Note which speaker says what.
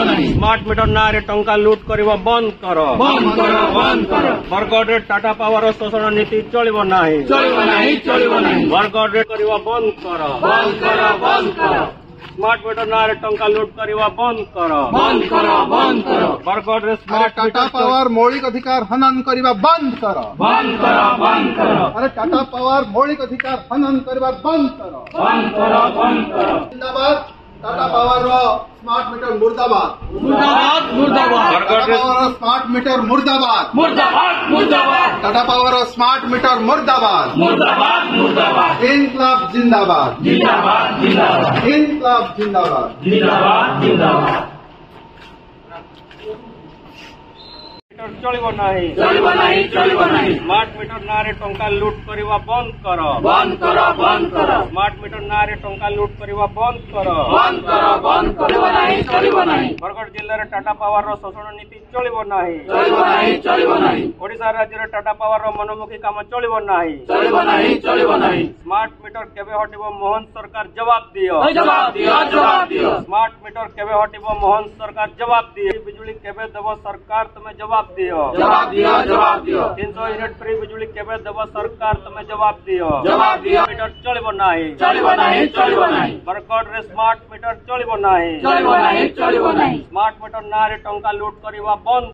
Speaker 1: smart meter ना टंका लुट करवा बंद कर बरगढ़ टाटा पावर शोषण नीति चलिब नहीं बरगढ़ करवा बंद कर स्मार्ट मीटर ना टंका लुट करवा बंद कर बरगढ़ स्मार्ट
Speaker 2: टाटा पावर मौलिक अधिकार हनन करवा बंद कर अरे टाटा पावर मौलिक अधिकार हनन करवा बंद कर जिंदाबाद टाटा पावर स्मार्ट मीटर मुर्दाबाद टाटा पावर स्मार्ट मीटर मुर्दाबाद टाटा पावर स्मार्ट मीटर मुर्दाबाद इनकलाब जिंदाबाद इनकलाब जिंदाबाद
Speaker 1: चलिब नहीं स्मार्ट मीटर ना टंका लुट करवा बंद कर स्मार्ट मीटर ना टंका लुट करवा बंद कर बरगढ़ जिले में टाटा पावर शोषण नीति चलिब नहीं ओडिशा राज्य में टाटा पावर मनोमुखी काम चलिब नहीं स्मार्ट मीटर केबे हटिब मोहन सरकार जवाब दियो स्मार्ट मीटर केबे हटिब मोहन सरकार जवाब दिए बिजुली केबे देव सरकार तुम्हें जवाब दियो 300 यूनिट फ्री बिजुली केबे देव सरकार तुम्हें जवाब दियो मीटर चलिब नहीं बरगढ़ रे स्मार्ट मीटर चलिब नहीं स्मार्ट मीटर ना टंका लुट करवा बंद